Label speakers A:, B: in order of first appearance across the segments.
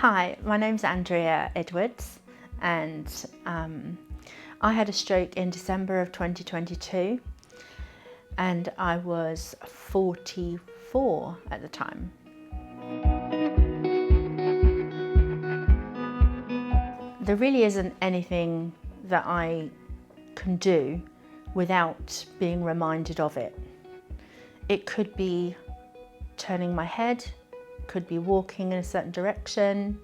A: Hi, my name's Andrea Edwards, and I had a stroke in December of 2022, and I was 44 at the time. There really isn't anything that I can do without being reminded of it. It could be turning my head, could be walking in a certain direction,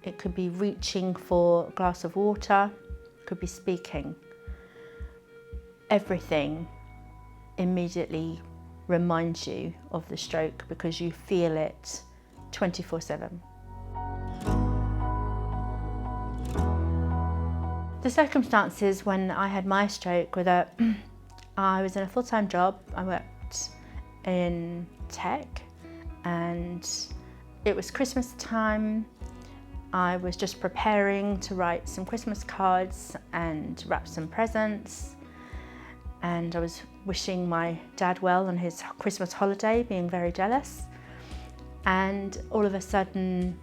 A: it could be reaching for a glass of water, could be speaking. Everything immediately reminds you of the stroke because you feel it 24/7. The circumstances when I had my stroke were that I was in a full-time job. I worked in tech and it was Christmas time. I was just preparing to write some Christmas cards and wrap some presents, and I was wishing my dad well on his Christmas holiday, being very jealous. And all of a sudden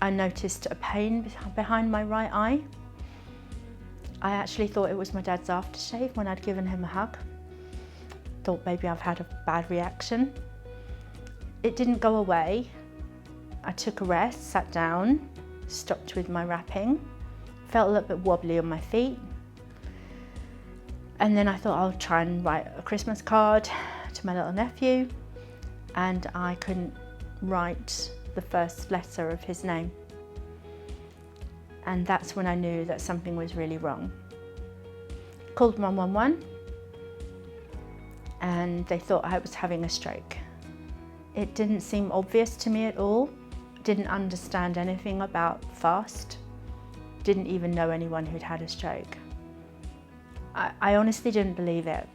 A: I noticed a pain behind my right eye. I actually thought it was my dad's aftershave when I'd given him a hug. Thought maybe I've had a bad reaction. It didn't go away. I took a rest, sat down, stopped with my wrapping, felt a little bit wobbly on my feet. And then I thought I'll try and write a Christmas card to my little nephew, and I couldn't write the first letter of his name. And that's when I knew that something was really wrong. Called 111 and they thought I was having a stroke. It didn't seem obvious to me at all. Didn't understand anything about fast. Didn't even know anyone who'd had a stroke. I honestly didn't believe it.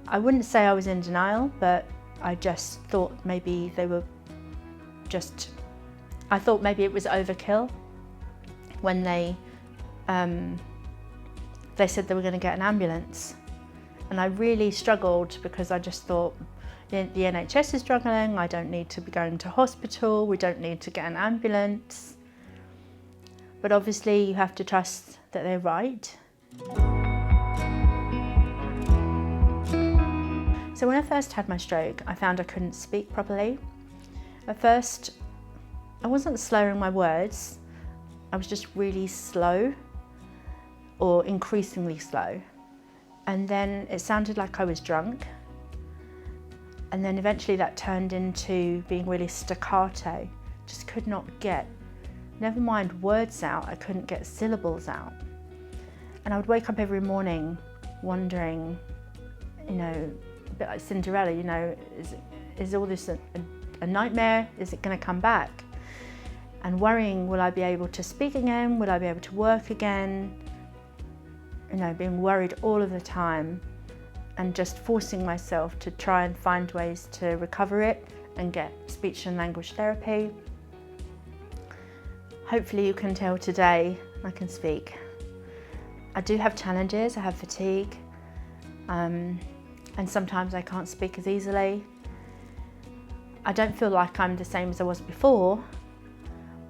A: I wouldn't say I was in denial, but I just thought maybe I thought maybe it was overkill when they said they were going to get an ambulance. And I really struggled because I just thought, the NHS is struggling, I don't need to be going to hospital, we don't need to get an ambulance. But obviously you have to trust that they're right. So when I first had my stroke, I found I couldn't speak properly. At first, I wasn't slurring my words, I was just really slow, or increasingly slow. And then it sounded like I was drunk. And then eventually that turned into being really staccato. Just could not get, never mind words out, I couldn't get syllables out. And I would wake up every morning wondering, a bit like Cinderella, is all this a nightmare? Is it going to come back? And worrying, will I be able to speak again? Will I be able to work again? Being worried all of the time and just forcing myself to try and find ways to recover it and get speech and language therapy. Hopefully you can tell today I can speak. I do have challenges, I have fatigue, and sometimes I can't speak as easily. I don't feel like I'm the same as I was before,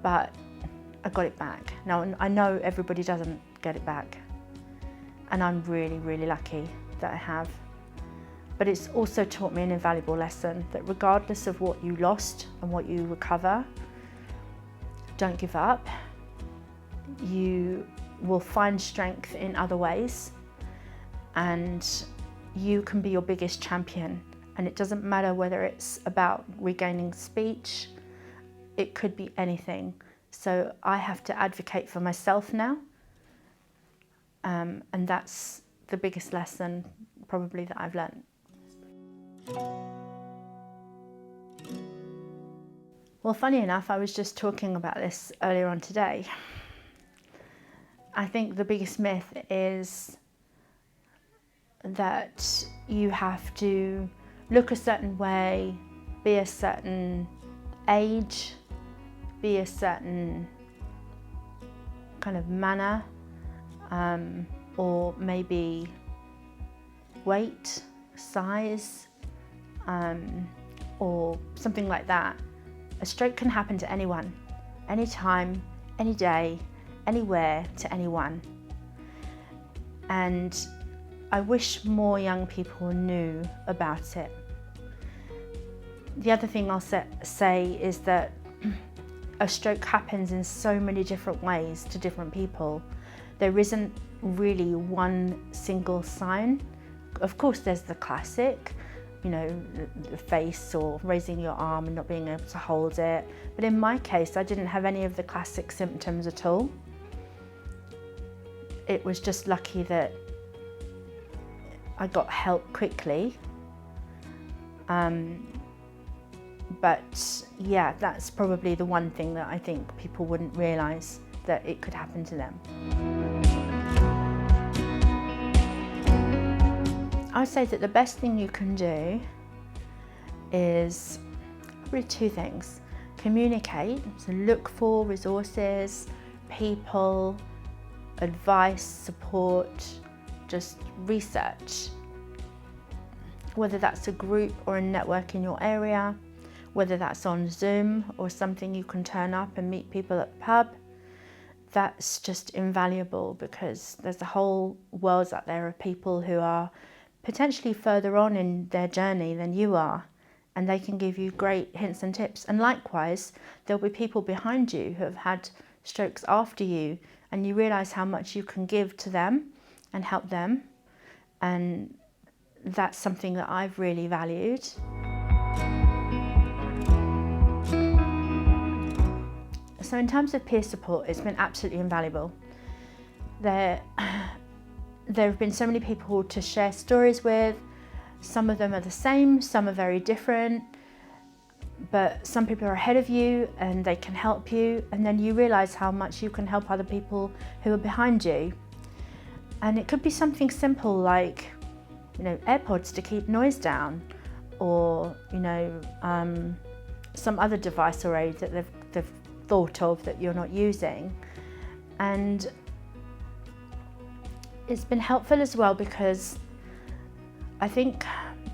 A: but I got it back. Now, I know everybody doesn't get it back, and I'm really, really lucky that I have. But it's also taught me an invaluable lesson that regardless of what you lost and what you recover, don't give up. You will find strength in other ways, and you can be your biggest champion. And it doesn't matter whether it's about regaining speech, it could be anything. So I have to advocate for myself now. And that's the biggest lesson probably that I've learned. Well, funny enough, I was just talking about this earlier on today. I think the biggest myth is that you have to look a certain way, be a certain age, be a certain kind of manner, or maybe weight, size, or something like that. A stroke can happen to anyone. anytime, any day, anywhere, to anyone. And I wish more young people knew about it. The other thing I'll say is that a stroke happens in so many different ways to different people. There isn't really one single sign. Of course, there's the classic, the face or raising your arm and not being able to hold it. But in my case, I didn't have any of the classic symptoms at all. It was just lucky that I got help quickly. But yeah, that's probably the one thing that I think people wouldn't realise, that it could happen to them. I would say that the best thing you can do is really two things. Communicate, so look for resources, people, advice, support, just research. Whether that's a group or a network in your area, whether that's on Zoom or something you can turn up and meet people at the pub, that's just invaluable, because there's a whole world out there of people who are potentially further on in their journey than you are, and they can give you great hints and tips. And likewise, there'll be people behind you who have had strokes after you, and you realise how much you can give to them and help them. And that's something that I've really valued. So in terms of peer support, it's been absolutely invaluable. There have been so many people to share stories with. Some of them are the same, some are very different, but some people are ahead of you and they can help you, and then you realise how much you can help other people who are behind you. And it could be something simple like, AirPods to keep noise down, or some other device or aid that they've thought of that you're not using. And it's been helpful as well, because I think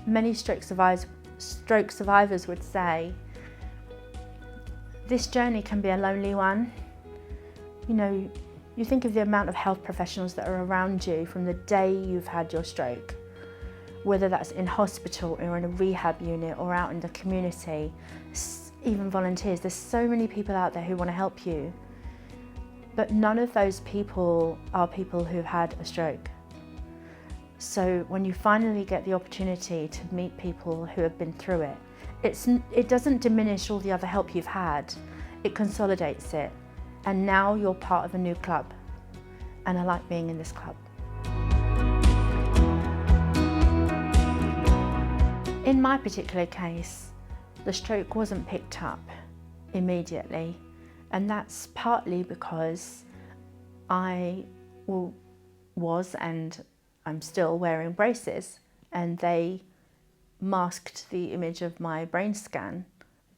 A: many stroke survivors would say this journey can be a lonely one. You think of the amount of health professionals that are around you from the day you've had your stroke, whether that's in hospital or in a rehab unit or out in the community, even volunteers. There's so many people out there who want to help you, but none of those people are people who've had a stroke. So when you finally get the opportunity to meet people who have been through it, it doesn't diminish all the other help you've had, it consolidates it. And now you're part of a new club, and I like being in this club. In my particular case, the stroke wasn't picked up immediately, and that's partly because I was, and I'm still, wearing braces, and they masked the image of my brain scan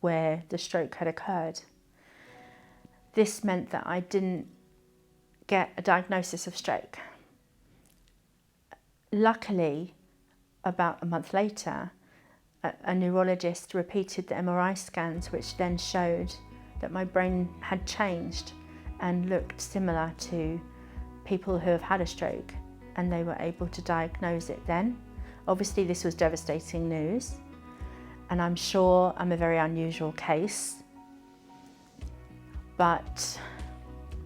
A: where the stroke had occurred. This meant that I didn't get a diagnosis of stroke. Luckily, about a month later, a neurologist repeated the MRI scans, which then showed that my brain had changed and looked similar to people who have had a stroke, and they were able to diagnose it then. Obviously, this was devastating news, and I'm sure I'm a very unusual case, but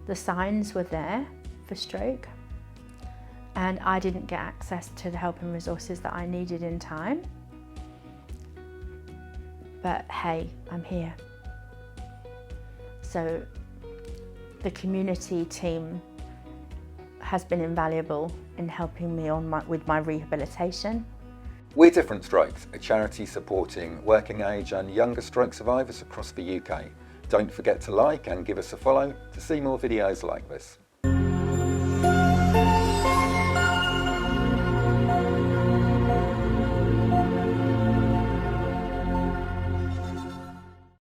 A: the signs were there for stroke, and I didn't get access to the help and resources that I needed in time. But hey, I'm here. So the community team has been invaluable in helping me with my rehabilitation.
B: We're Different Strokes, a charity supporting working age and younger stroke survivors across the UK. Don't forget to like and give us a follow to see more videos like this.